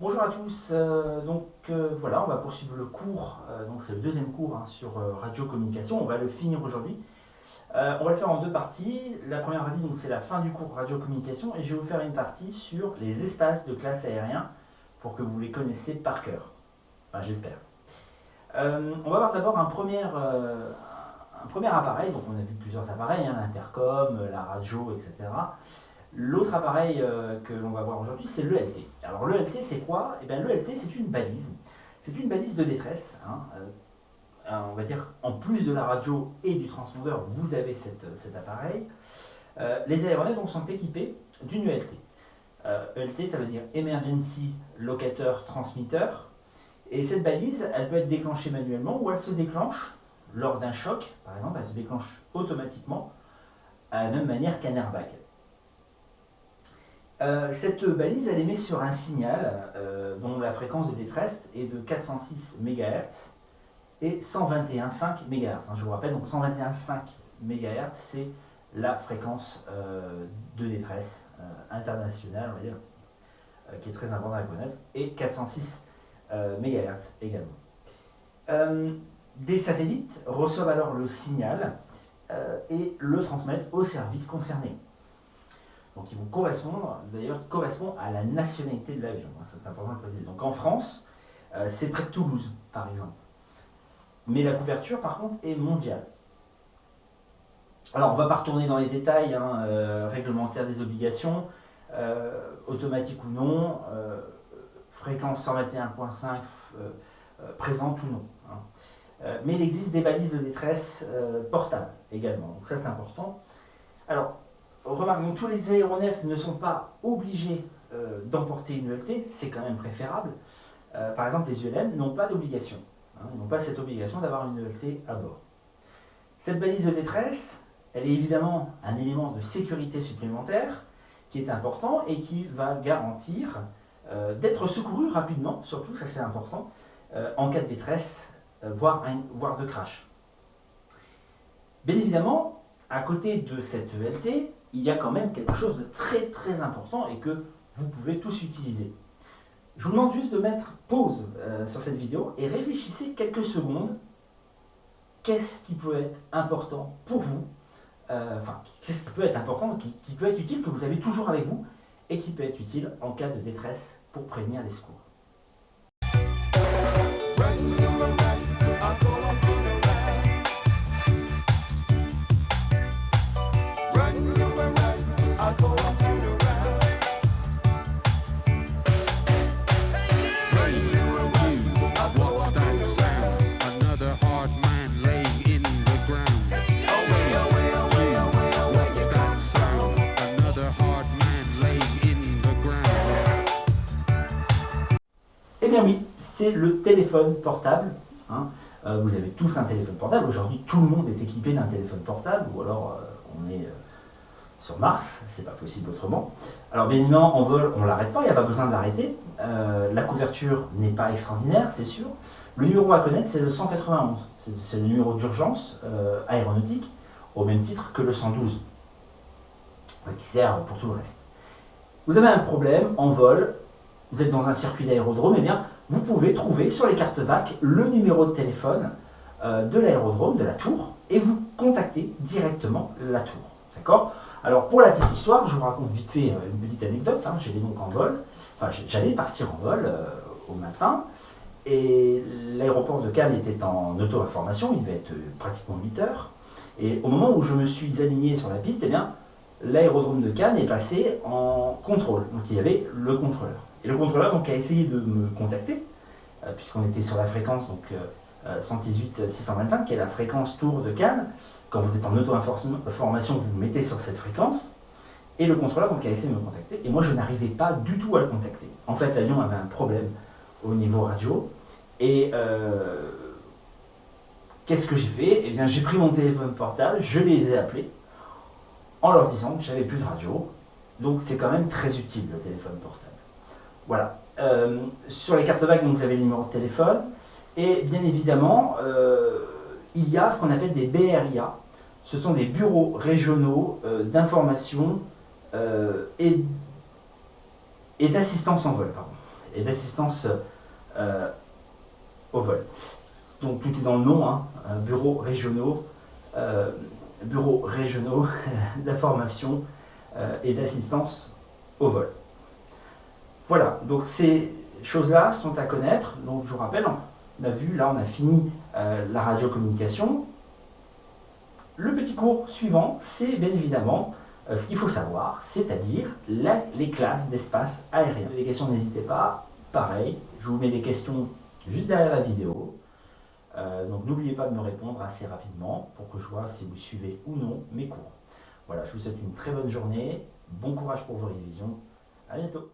Bonjour à tous, voilà, on va poursuivre le cours, donc c'est le deuxième cours sur radio-communication, on va le finir aujourd'hui. On va le faire en deux parties. La première partie, donc c'est la fin du cours radio-communication et je vais vous faire une partie sur les espaces de classe aérien pour que vous les connaissiez par cœur. Enfin, j'espère. On va voir d'abord un premier appareil, donc on a vu plusieurs appareils, l'intercom, la radio, etc. L'autre appareil que l'on va voir aujourd'hui, c'est l'ELT. Alors l'ELT, c'est quoi? Eh bien l'ELT, c'est une balise. C'est une balise de détresse. On va dire, en plus de la radio et du transpondeur, vous avez cet appareil. Les aéronefs donc, sont équipés d'une ELT. ELT, ça veut dire Emergency Locator Transmitter. Et cette balise, elle peut être déclenchée manuellement ou elle se déclenche lors d'un choc. Par exemple, elle se déclenche automatiquement à la même manière qu'un airbag. Cette balise, elle émet sur un signal dont la fréquence de détresse est de 406 MHz et 121,5 MHz. Je vous rappelle, donc 121,5 MHz, c'est la fréquence de détresse internationale, on va dire, qui est très importante à connaître, et 406 MHz également. Des satellites reçoivent alors le signal et le transmettent au service concerné. Donc ils vont correspondre, d'ailleurs, qui correspond à la nationalité de l'avion. C'est important de préciser. Donc en France, c'est près de Toulouse, par exemple. Mais la couverture, par contre, est mondiale. Alors on ne va pas retourner dans les détails réglementaires des obligations, automatiques ou non, fréquence 121.5 présente ou non. Mais il existe des balises de détresse portables également. Donc ça c'est important. Alors, remarque, donc, tous les aéronefs ne sont pas obligés d'emporter une ELT, c'est quand même préférable. Par exemple, les ULM n'ont pas d'obligation. Ils n'ont pas cette obligation d'avoir une ELT à bord. Cette balise de détresse, elle est évidemment un élément de sécurité supplémentaire qui est important et qui va garantir d'être secouru rapidement, surtout, ça c'est important, en cas de détresse, voire de crash. Bien évidemment, à côté de cette ELT, il y a quand même quelque chose de très très important et que vous pouvez tous utiliser. Je vous demande juste de mettre pause sur cette vidéo et réfléchissez quelques secondes. Qu'est-ce qui peut être important pour vous, qu'est-ce qui peut être important, qui peut être utile, que vous avez toujours avec vous et qui peut être utile en cas de détresse pour prévenir les secours. Eh bien oui, c'est le téléphone portable. Vous avez tous un téléphone portable. Aujourd'hui, tout le monde est équipé d'un téléphone portable, ou alors on est sur Mars, c'est pas possible autrement. Alors bien évidemment, en vol, on ne l'arrête pas, il n'y a pas besoin de l'arrêter. La couverture n'est pas extraordinaire, c'est sûr. Le numéro à connaître, c'est le 191. C'est le numéro d'urgence aéronautique, au même titre que le 112, qui sert pour tout le reste. Vous avez un problème en vol, vous êtes dans un circuit d'aérodrome, eh bien, vous pouvez trouver sur les cartes VAC le numéro de téléphone de l'aérodrome, de la tour, et vous contactez directement la tour. D'accord? Alors pour la petite histoire, je vous raconte vite fait une petite anecdote. J'allais donc en vol, j'allais partir en vol au matin, et l'aéroport de Cannes était en auto-information, il devait être pratiquement 8 heures, et au moment où je me suis aligné sur la piste, eh bien, l'aérodrome de Cannes est passé en contrôle. Donc il y avait le contrôleur. Et le contrôleur donc, a essayé de me contacter, puisqu'on était sur la fréquence 118-625, qui est la fréquence tour de Cannes. Quand vous êtes en auto-information, vous vous mettez sur cette fréquence. Et le contrôleur donc, a essayé de me contacter. Et moi, je n'arrivais pas du tout à le contacter. En fait, l'avion avait un problème au niveau radio. Et qu'est-ce que j'ai fait? Eh bien, j'ai pris mon téléphone portable, je les ai appelés, en leur disant que j'avais plus de radio. Donc c'est quand même très utile le téléphone portable. Voilà. Sur les cartes VAC, vous avez le numéro de téléphone. Et bien évidemment, il y a ce qu'on appelle des BRIA. Ce sont des bureaux régionaux d'information et d'assistance en vol. et d'assistance au vol. Donc tout est dans le nom, hein, bureaux régionaux d'information et d'assistance au vol. Voilà, donc ces choses-là sont à connaître. Donc je vous rappelle, on a vu, là on a fini la radiocommunication. Le petit cours suivant, c'est bien évidemment ce qu'il faut savoir, c'est-à-dire les classes d'espace aérien. Les questions, n'hésitez pas. Pareil, je vous mets des questions juste derrière la vidéo. Donc n'oubliez pas de me répondre assez rapidement pour que je vois si vous suivez ou non mes cours. Voilà, je vous souhaite une très bonne journée. Bon courage pour vos révisions. À bientôt.